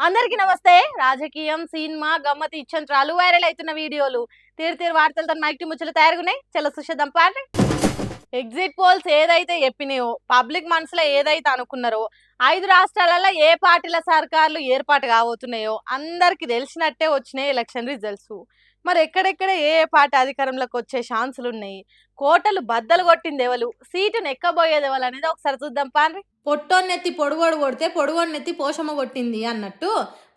అందరికీ నమస్తే. రాజకీయం, సినిమా, గమ్మత్ ఇచ్చంత్రాలు, వైరల్ అవుతున్న వీడియోలు, తీరు వార్తలతో మైక్టి ముచ్చలు తయారుగున్నాయి. చలో సుషేద్దాం పార్టీ. ఎగ్జిట్ పోల్స్ ఏదైతే చెప్పినాయో, పబ్లిక్ మనసులో ఏదైతే అనుకున్నారో, 5 రాష్ట్రాలలో ఏ పార్టీల సర్కార్లు ఏర్పాటు కాబోతున్నాయో అందరికి తెలిసినట్టే వచ్చినాయి ఎలక్షన్ రిజల్ట్స్. మరి ఎక్కడెక్కడ ఏ పార్టీ అధికారంలోకి వచ్చే ఛాన్సులు ఉన్నాయి, కోటలు బద్దలు కొట్టింది ఎవరు, సీటును ఎక్కబోయేది ఎవరు అనేది ఒకసారి చూద్దాం పాండ్రి. పొట్టోన్నెత్తి పొడుగోడు కొడితే పొడుగోన్నెత్తి పోషమ్మ కొట్టింది అన్నట్టు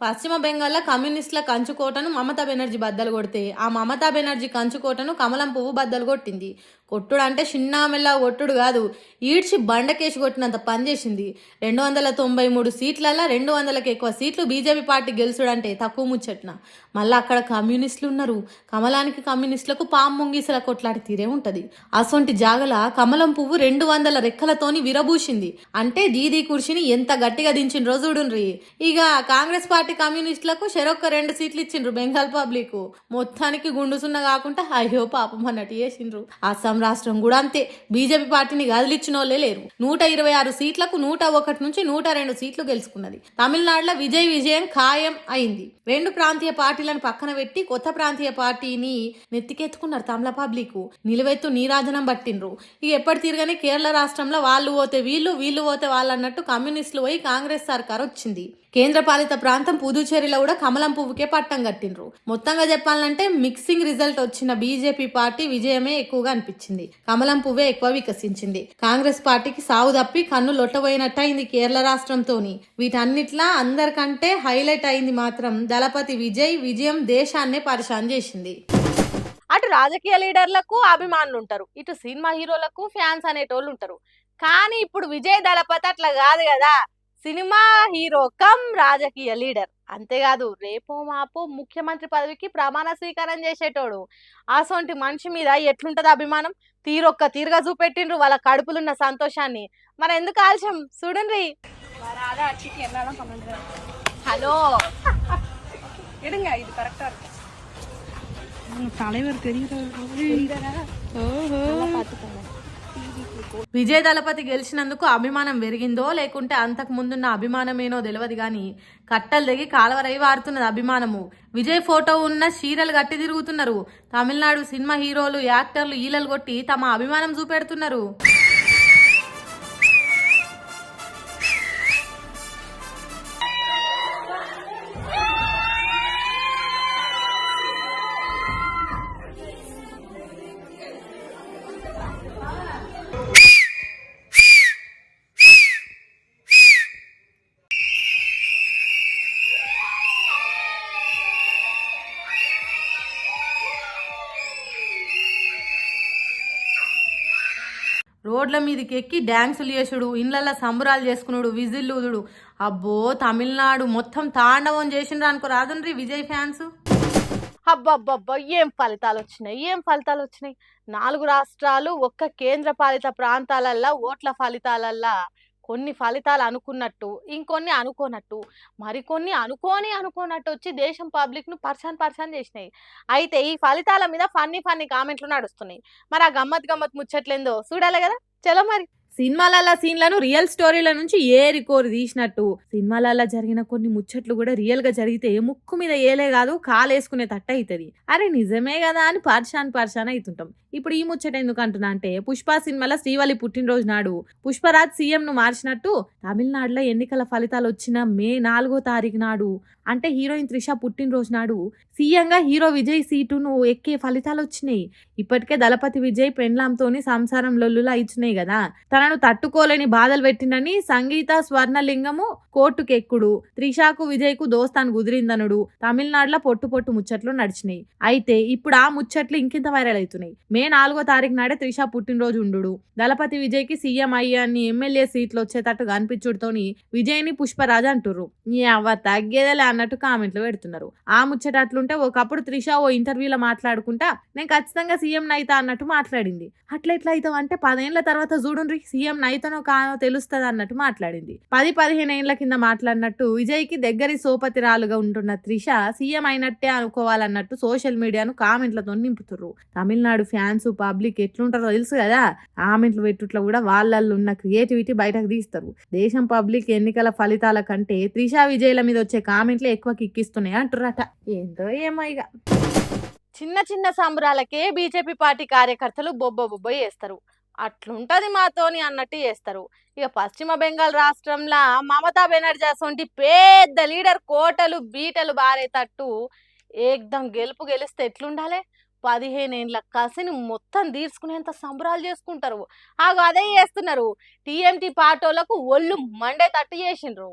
పశ్చిమ బెంగాల్లో కమ్యూనిస్టుల కంచుకోటను మమతా బెనర్జీ బద్దలు కొడితే ఆ మమతా బెనర్జీ కంచుకోటను కమలం పువ్వు బద్దలు కొట్టింది. కొట్టుడు అంటే చిన్నామెల్లా కొట్టుడు కాదు, ఈడ్చి బండకేసి కొట్టినంత పనిచేసింది. 293 సీట్లలో 200కి ఎక్కువ సీట్లు బీజేపీ పార్టీ గెలుచుడంటే తక్కువ ముచ్చట్న. మళ్ళీ అక్కడ కమ్యూనిస్టులు ఉన్నారు. కమలానికి కమ్యూనిస్టులకు పాము ముంగీసల కొట్లాడి తీరే ఉంటది. అసొంటి జాగల కమలం పువ్వు 200 రెక్కలతోని విరబూసింది. అంటే దీదీ కుర్షిని ఎంత గట్టిగా దించిన రోజుడుండ్రి. ఇక కాంగ్రెస్ పార్టీ కమ్యూనిస్టులకు చెరొక్క 2 సీట్లు ఇచ్చిండ్రు బెంగాల్ పబ్లిక్. మొత్తానికి గుండుసున్న కాకుండా అయ్యో పాపం అన్నట్టు చేసిండ్రు. అస్సాం రాష్ట్రం కూడా అంతే. బీజేపీ పార్టీని గదిలిచ్చిన వాళ్ళే లేరు. 126 సీట్లకు 101 నుంచి 102 సీట్లు గెలుచుకున్నది. తమిళనాడులో విజయం ఖాయం అయింది. 2 ప్రాంతీయ పార్టీలను పక్కన పెట్టి కొత్త ప్రాంతీయ పార్టీని నెత్తికెత్తుకున్నారు తమిళ పబ్లిక్. నిలువెత్తు నీరాజనం పట్టిండ్రు. ఇక ఎప్పటి తిరగని కేరళ రాష్ట్రంలో వాళ్ళు పోతే వీళ్ళు పోతే వాళ్ళు అన్నట్టు కమ్యూనిస్టులు పోయి కాంగ్రెస్ సర్కార్ వచ్చింది. కేంద్ర పాలిత ప్రాంతం పుదుచ్చేరిలో కూడా కమలం పువ్వుకే పట్టం కట్టిండ్రు. మొత్తంగా చెప్పాలంటే మిక్సింగ్ రిజల్ట్ వచ్చిన బీజేపీ పార్టీ విజయమే ఎక్కువగా అనిపించింది. కమలం పువ్వే ఎక్కువ వికసించింది. కాంగ్రెస్ పార్టీకి సాగు తప్పి కన్ను లొట్టబోయినట్టయింది కేరళ రాష్ట్రంతోని. వీటన్నిట్లా అందరికంటే హైలైట్ అయింది మాత్రం దళపతి విజయం దేశాన్నే పరిశాన్ చేసింది. అటు రాజకీయ లీడర్లకు అభిమానులు ఉంటారు, ఇటు సినిమా హీరోలకు ఫ్యాన్స్ అనేటోళ్ళు ఉంటారు. కానీ ఇప్పుడు విజయ్ దళపతి అట్లా కాదు కదా, సినిమా హీరో కమ్ రాజకీయ లీడర్. అంతేకాదు రేపో మాపో ముఖ్యమంత్రి పదవికి ప్రమాణ స్వీకారం చేసేటోడు. అసొంటి మనిషి మీద ఎట్లుంటది అభిమానం, తీరుగా చూపెట్టిండ్రు వాళ్ళ కడుపులున్న సంతోషాన్ని. మరి ఎందుకు ఆలస్యం చూడండి. హలో எடுங்க இது கரெக்டா இருக்கு. தலைவர் విజయ్ దళపతి గెలిచినందుకు అభిమానం పెరిగిందో లేకుంటే అంతకు ముందున్న అభిమానమేనో తెలియదు గాని కట్టలు దిగి కాలవరై వారుతున్నది అభిమానము. విజయ్ ఫోటో ఉన్న చీరలు గట్టి తిరుగుతున్నారు. తమిళనాడు సినిమా హీరోలు యాక్టర్లు ఈలలు కొట్టి తమ అభిమానం చూపెడుతున్నారు. రోడ్ల మీదకి ఎక్కి డ్యాన్సులు చేసుడు, ఇండ్లల్లో సంబరాలు చేసుకున్నాడు, విజిల్లు ఊదుడు. అబ్బో తమిళనాడు మొత్తం తాండవం చేసిండ్రు అనుకో రాదండ్రి విజయ్ ఫ్యాన్స్. అబ్బబ్బబ్బా ఏం ఫలితాలు వచ్చినాయి. 4 రాష్ట్రాలు, ఒక్క కేంద్ర పాలిత ప్రాంతాలల్లో ఓట్ల ఫలితాలల్లా కొన్ని ఫలితాలు అనుకున్నట్టు, ఇంకొన్ని అనుకోనట్టు, మరికొన్ని అనుకోనట్టు వచ్చి దేశం పబ్లిక్ ను పర్చాన్ చేసినాయి. అయితే ఈ ఫలితాల మీద ఫన్నీ కామెంట్లు నడుస్తున్నాయి. మరి ఆ గమ్మత్ ముచ్చట్లేందో చూడాలి కదా. చలో మరి. సినిమాలలో సీన్లను రియల్ స్టోరీల నుంచి ఏరికోరి తీసినట్టు సినిమాలలో జరిగిన కొన్ని ముచ్చట్లు కూడా రియల్ గా జరిగితే ముక్కు మీద ఏలే కాదు కాలేసుకునే తట్ట అవుతుంది. అరే నిజమే కదా అని పర్షాన్ అవుతుంటాం. ఇప్పుడు ఈ ముచ్చట ఎందుకు అంటున్నా అంటే, పుష్ప సినిమాలో శ్రీవల్లి పుట్టినరోజు నాడు పుష్పరాజ్ సీఎం ను మార్చినట్టు తమిళనాడులో ఎన్నికల ఫలితాలు వచ్చిన మే 4వ తారీఖు నాడు, అంటే హీరోయిన్ త్రిష పుట్టినరోజు నాడు సీఎంగా హీరో విజయ్ సీటును ఎక్కే ఫలితాలు వచ్చినాయి. ఇప్పటికే దళపతి విజయ్ పెండ్లాంతోని సంసారం లొల్లులా ఇచ్చినాయి కదా. తనను తట్టుకోలేని బాధలు పెట్టిందని సంగీత స్వర్ణలింగము కోర్టుకెక్కుడు, త్రిషాకు విజయ్ కు దోస్తాను కుదిరిందనుడు తమిళనాడులో పొట్టు ముచ్చట్లు నడిచినాయి. అయితే ఇప్పుడు ఆ ముచ్చట్లు ఇంకింత వైరల్ అవుతున్నాయి. మే 4వ తారీఖు నాడే త్రిష పుట్టినరోజు ఉండు, దళపతి విజయ్ కి సీఎం అయ్యాన్ని ఎమ్మెల్యే సీట్లు వచ్చేటట్టు కనిపించుడుతోని విజయ్ ని పుష్పరాజ్ అంటుర్రు. అవ్వ తగ్గేదేలే అన్నట్టు కామెంట్లు పెడుతున్నారు. ఆ ముచ్చట అట్లుంటే ఒకప్పుడు త్రిష ఓ ఇంటర్వ్యూలో మాట్లాడుకుంటా నేను ఖచ్చితంగా సీఎం నైతా అన్నట్టు మాట్లాడింది. అట్లా ఎట్లా అవుతావు అంటే 10 ఏళ్ల తర్వాత చూడుండ్రి సీఎం నైతనో కానో తెలుస్తుంది అన్నట్టు మాట్లాడింది. 10-15 ఏళ్ల కింద మాట్లాడినట్టు విజయ్కి దగ్గరి సోపతిరాలుగా ఉంటున్న త్రిష సీఎం అయినట్టే అనుకోవాలన్నట్టు సోషల్ మీడియాను కామెంట్లతో నింపుతుర్రు. తమిళనాడు ఫ్యాన్స్ పబ్లిక్ ఎట్లుంటారో తెలుసు కదా, కామెంట్లు పెట్టుట్లో కూడా వాళ్ళల్లో ఉన్న క్రియేటివిటీ బయటకు తీస్తారు. దేశం పబ్లిక్ ఎన్నికల ఫలితాల కంటే త్రిష విజయ్ల మీద వచ్చే కామెంట్లే ఎక్కువ కిక్కిస్తున్నాయి అంటుర్రట. ఏందో ఏమో ఇక చిన్న చిన్న సంబరాలకే బీజేపీ పార్టీ కార్యకర్తలు బొబ్బ చేస్తారు. అట్లుంటది మాతోని అన్నట్టు చేస్తారు. ఇక పశ్చిమ బెంగాల్ రాష్ట్రంలో మమతా బెనర్జీ అసొంటి పెద్ద లీడర్ కోటలు బీటలు బారేటట్టు ఏకదం గెలిస్తే ఎట్లుండాలి? 15 ఏళ్ల కసిని మొత్తం తీర్చుకునేంత సంబరాలు చేసుకుంటారు. అదే చేస్తున్నారు. టీఎంటీ పార్టీలకు ఒళ్ళు మండే తట్టు చేసిండ్రు.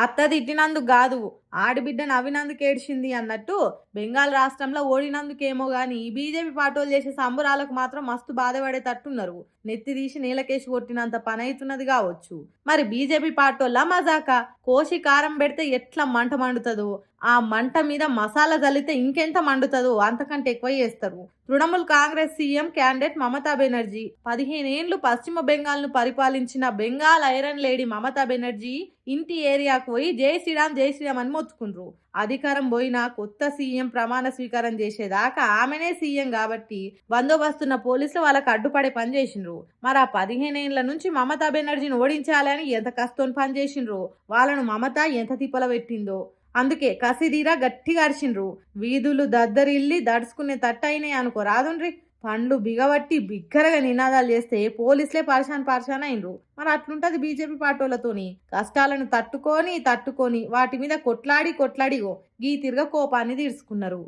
అత్త తిట్టినందుకు కాదు, ఆడిబిడ్డ నవ్వినందుకు ఏడ్చింది అన్నట్టు బెంగాల్ రాష్ట్రంలో ఓడినందుకేమో గాని బీజేపీ పార్టీలు చేసే సంబరాలకు మాత్రం మస్తు బాధపడేటట్టున్నారు. నెత్తి తీసి నీలకేసి కొట్టినంత పని అవుతున్నది కావచ్చు. మరి బీజేపీ పార్టీల మజాక కోసి కారం పెడితే ఎట్లా మంట మండుతుందో, ఆ మంట మీద మసాలా చల్లితే ఇంకెంత మండుతుందో అంతకంటే ఎక్కువ చేస్తారు. తృణమూల్ కాంగ్రెస్ సీఎం క్యాండిడేట్ మమతా బెనర్జీ 15 ఏళ్లు పశ్చిమ బెంగాల్ ను పరిపాలించిన బెంగాల్ ఐరన్ లేడీ మమతా బెనర్జీ ఇంటి ఏరియాకు పోయి జై శ్రీరామ్ అని మొత్తుకుండ్రు. అధికారం పోయినా కొత్త సీఎం ప్రమాణ స్వీకారం చేసేదాకా ఆమెనే సీఎం కాబట్టి బందోబస్తున్న పోలీసులు వాళ్ళకి అడ్డుపడే పని చేసిండ్రు. మరి ఆ 15 ఏళ్ల నుంచి మమతా బెనర్జీని ఓడించాలని ఎంత కష్టం పని చేసిండ్రు, వాళ్ళను మమత ఎంత తిప్పల పెట్టిందో. అందుకే కసిదీరా గట్టిగా అరిచిండ్రు. వీధులు దద్దరిల్లి దడుచుకునే తట్టయినాయి అనుకో రాదుండ్రి. పండ్లు బిగబట్టి బిగ్గరగా నినాదాలు చేస్తే పోలీసులే పరిశాన్ అయినరు. మరి అట్లుంటది బీజేపీ పార్టీలతోని. కష్టాలను తట్టుకొని వాటి మీద కొట్లాడిగో గీ తిరగ కోపాన్ని తీర్చుకున్నారు.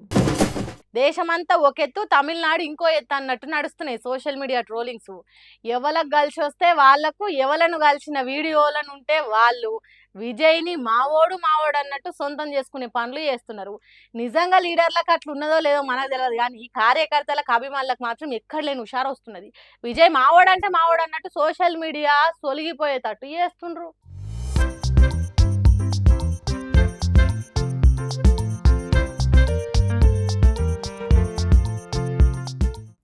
దేశమంతా ఒకెత్తు, తమిళనాడు ఇంకో ఎత్తు అన్నట్టు నడుస్తున్నాయి సోషల్ మీడియా ట్రోలింగ్స్. ఎవరికి కలిసి వస్తే వాళ్లకు, ఎవలను కలిసిన వీడియోలను ఉంటే వాళ్ళు విజయ్ని మావోడు అన్నట్టు సొంతం చేసుకునే పనులు చేస్తున్నారు. నిజంగా లీడర్లకు అట్లా ఉన్నదో లేదో మనకు తెలియదు కానీ కార్యకర్తలకు అభిమానులకు మాత్రం ఎక్కడ లేని హుషారు వస్తున్నది. విజయ్ మావోడు అంటే మావోడు అన్నట్టు సోషల్ మీడియా సొలిగిపోయేటట్టు చేస్తుండ్రు.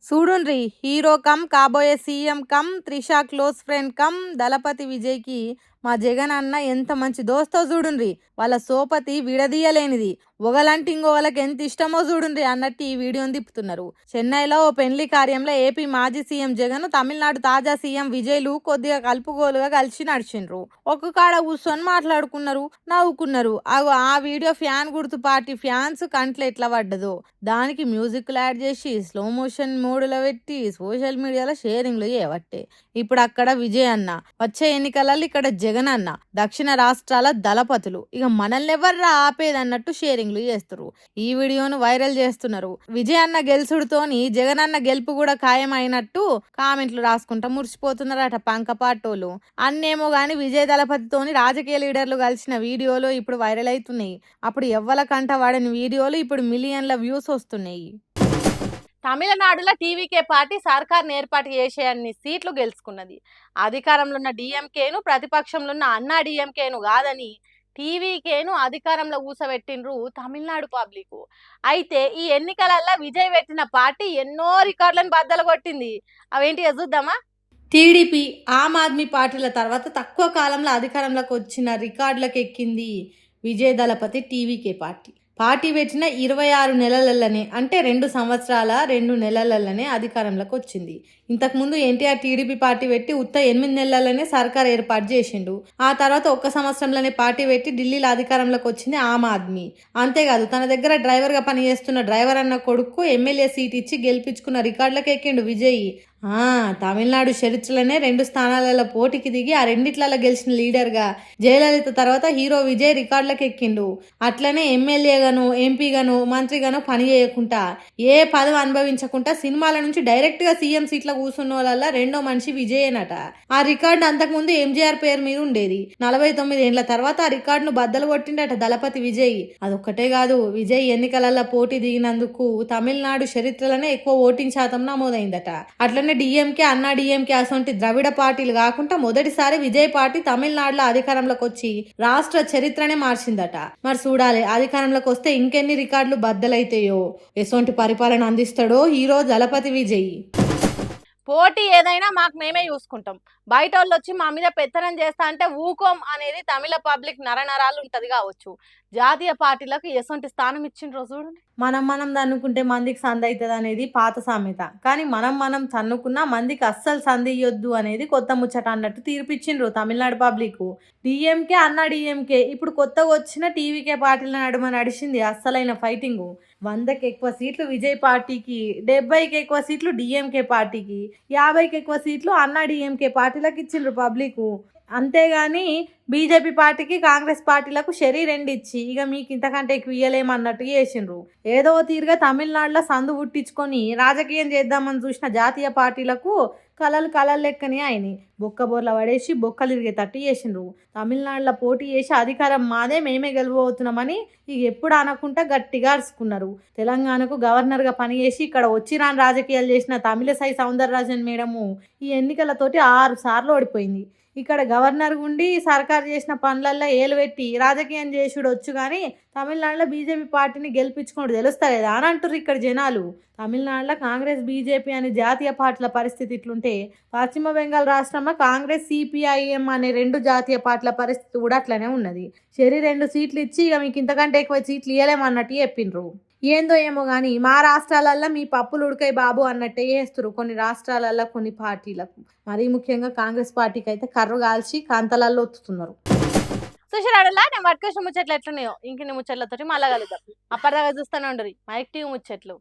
చూడుండ్రి, హీరో కమ్ కాబోయే CM cum Trisha close friend cum Thalapathy విజయ్కి మా జగన్ అన్న ఎంత మంచి దోస్తో చూడుండ్రి. వాళ్ళ సోపతి విడదీయలేనిది, ఒకలంటే ఇంకొకళ్ళకి ఎంత ఇష్టమో చూడుండ్రి అన్నట్టు ఈ వీడియోని తిప్పుతున్నారు. చెన్నైలో ఓ పెళ్లి కార్యంలో ఏపీ మాజీ సీఎం జగన్, తమిళనాడు తాజా సీఎం విజయ్లు కొద్దిగా కలుపుగోలుగా కలిసి నడిచిండ్రు. ఒక్క కాడ కూర్చొని మాట్లాడుకున్నారు, నవ్వుకున్నారు. ఆ వీడియో ఫ్యాన్ గుర్తు పార్టీ ఫ్యాన్స్ కంట్లో ఎట్లా పడ్డదో దానికి మ్యూజిక్ యాడ్ చేసి స్లో మోషన్ మోడ్లో పెట్టి సోషల్ మీడియాలో షేరింగ్లు చేయబట్టే ఇప్పుడు అక్కడ విజయ్ అన్న, వచ్చే ఎన్నికలలో ఇక్కడ జగన్ అన్న, దక్షిణ రాష్ట్రాల దళపతులు ఇక మనల్ని ఎవర్రా ఆపేదన్నట్టు షేరింగ్లు చేస్తారు. ఈ వీడియోను వైరల్ చేస్తున్నారు. విజయ్ అన్న గెలుసుడుతోని జగన్ అన్న గెలుపు కూడా ఖాయం అయినట్టు కామెంట్లు రాసుకుంటా మురిసిపోతున్నారట పంకపాటోలు. అన్నేమో గాని విజయ్ దళపతితోని రాజకీయ లీడర్లు కలిసిన వీడియోలు ఇప్పుడు వైరల్ అవుతున్నాయి. అప్పుడు ఎవ్వల కంట వాడని వీడియోలు ఇప్పుడు మిలియన్ల వ్యూస్ వస్తున్నాయి. తమిళనాడులో టీవీకే పార్టీ సర్కార్ని ఏర్పాటు చేసే అన్ని సీట్లు గెలుచుకున్నది. అధికారంలో ఉన్న డిఎంకేను, ప్రతిపక్షంలో ఉన్న అన్నా డిఎంకేను కాదని టీవీకేను అధికారంలో కూసబెట్టిండ్రు తమిళనాడు పబ్లిక్. అయితే ఈ ఎన్నికలల్లో విజయ్ పెట్టిన పార్టీ ఎన్నో రికార్డులను బద్దలు కొట్టింది. అవేంటి చూద్దామా? టీడీపీ, ఆమ్ ఆద్మీ పార్టీల తర్వాత తక్కువ కాలంలో అధికారంలోకి వచ్చిన రికార్డులకు ఎక్కింది విజయ్ దళపతి టీవీకే పార్టీ. పార్టీ పెట్టిన 26 నెలలనే, అంటే 2 సంవత్సరాల 2 నెలలనే అధికారంలోకి వచ్చింది. ఇంతకుముందు ఎన్టీఆర్ టీడీపీ పార్టీ పెట్టి ఉత్త 8 నెలలనే సర్కార్ ఏర్పాటు చేసిండు. ఆ తర్వాత 1 సంవత్సరంలోనే పార్టీ పెట్టి ఢిల్లీలో అధికారంలోకి వచ్చింది ఆమ్ ఆద్మీ. అంతేకాదు తన దగ్గర డ్రైవర్గా పనిచేస్తున్న డ్రైవర్ అన్న కొడుకు ఎమ్మెల్యే సీట్ ఇచ్చి గెలిపించుకున్న రికార్డులకు ఎక్కిండు విజయ్. తమిళనాడు చరిత్రలోనే 2 స్థానాలలో పోటీకి దిగి ఆ రెండిట్లలో గెలిచిన లీడర్గా జయలలిత తర్వాత హీరో విజయ్ రికార్డులకు ఎక్కిండు. అట్లనే ఎమ్మెల్యేగాను, ఎంపీగాను, మంత్రిగాను పని చేయకుండా ఏ పదవి అనుభవించకుండా సినిమాల నుంచి డైరెక్ట్గా సీఎం సీట్లో కూర్చున్న వాళ్ళ రెండో మనిషి విజయేనట. ఆ రికార్డు అంతకుముందు ఎంజీఆర్ పేరు మీద ఉండేది. 49 ఏళ్ల తర్వాత ఆ రికార్డును బద్దలు కొట్టిండట దళపతి విజయ్. అదొక్కటే కాదు, విజయ్ ఎన్నికలలో పోటీ దిగినందుకు తమిళనాడు చరిత్రలోనే ఎక్కువ ఓటింగ్ శాతం నమోదైందట. అట్లనే డిఎంకే, అన్నా డిఎంకే అసొంటి ద్రవిడ పార్టీలు కాకుండా మొదటిసారి విజయ్ పార్టీ తమిళనాడులో అధికారంలోకి వచ్చి రాష్ట్ర చరిత్రనే మార్చిందట. మరి చూడాలి అధికారంలోకి వస్తే ఇంకెన్ని రికార్డులు బద్దలైతాయో, ఎసొంటి పరిపాలన అందిస్తాడో హీరో దళపతి విజయ్. పోటీ ఏదైనా మాకు మేమే చూసుకుంటాం, బయట వాళ్ళు వచ్చి మా మీద పెత్తనం చేస్తా అంటే ఊకోం అనేది తమిళ పబ్లిక్ నరనరాలు ఉంటది కావచ్చు. జాతీయ పార్టీలకు ఎసొంటి స్థానం ఇచ్చిండ్రో చూడండి. మనం తన్నుకుంటే మందికి సంధి అవుతుంది అనేది పాత సామెత. కానీ మనం తన్నుకున్నా మందికి అస్సలు సంధి ఇయ్యొద్దు అనేది కొత్త ముచ్చట అన్నట్టు తీర్పిచ్చిండ్రు తమిళనాడు పబ్లిక్. డిఎంకే, అన్నా డిఎంకే ఇప్పుడు కొత్తగా వచ్చిన టీవీకే పార్టీల నడుమ నడిచింది అస్సలైన ఫైటింగ్. 100కి ఎక్కువ సీట్లు విజయ్ పార్టీకి, 70కి ఎక్కువ సీట్లు డిఎంకే పార్టీకి, 50కి ఎక్కువ సీట్లు అన్నా డిఎంకే పార్టీలకు ఇచ్చిండ్రు పబ్లిక్. అంతేగాని బీజేపీ పార్టీకి, కాంగ్రెస్ పార్టీలకు షరీ 2 ఇచ్చి ఇక మీకు ఇంతకంటే ఎక్కువ ఇయ్యలేమన్నట్టు చేసిండ్రు. ఏదో తీరుగా తమిళనాడులో సందు పుట్టించుకొని రాజకీయం చేద్దామని చూసిన జాతీయ పార్టీలకు కలలు లెక్కనే అయినాయి. బొక్కబోర్ల పడేసి బొక్కలు ఇరిగేటట్టు చేసిండ్రు. తమిళనాడులో పోటీ చేసి అధికారం మాదే, మేమే గెలవబోతున్నామని ఇక ఎప్పుడు అనకుండా గట్టిగా అరుచుకున్నారు. తెలంగాణకు గవర్నర్గా పనిచేసి ఇక్కడ వచ్చి రాని రాజకీయాలు చేసిన తమిళసై సౌందరరాజన్ మేడము ఈ ఎన్నికలతోటి 6 సార్లు ఓడిపోయింది. ఇక్కడ గవర్నర్ ఉండి సర్కారు చేసిన పనులల్లో ఏలు పెట్టి రాజకీయం చేసుడు వచ్చు కానీ తమిళనాడులో బీజేపీ పార్టీని గెలిపించుకోవడం తెలుస్తలేదా అని అంటారు ఇక్కడ జనాలు. తమిళనాడులో కాంగ్రెస్, బీజేపీ అనే జాతీయ పార్టీల పరిస్థితి ఇట్లుంటే పశ్చిమ బెంగాల్ రాష్ట్రంలో కాంగ్రెస్, సిపిఐఎం అనే 2 జాతీయ పార్టీల పరిస్థితి కూడా అట్లనే ఉన్నది. షరీ 2 సీట్లు ఇచ్చి ఇక మీకు ఇంతకంటే ఎక్కువ సీట్లు ఇవ్వలేమన్నట్టు చెప్పిండ్రు. ఏందో ఏమో కానీ మా రాష్ట్రాలల్లో మీ పప్పులు ఉడకాయి బాబు అన్నట్టే చేస్తారు కొన్ని రాష్ట్రాలల్లో కొన్ని పార్టీలకు. మరీ ముఖ్యంగా కాంగ్రెస్ పార్టీకి అయితే కర్రు కాల్చి కాంతలల్లో ఒత్తుతున్నారు. చూసారాడలా నేను పట్టుకొచ్చిన ముచ్చట్లు ఎట్లున్నాయో ఇంక ముచ్చట్లతోటి మళ్ళా కలుద్దాం. అప్పటిదాకా చూస్తూనే ఉండరు మైక్ టీవీ ముచ్చట్లు.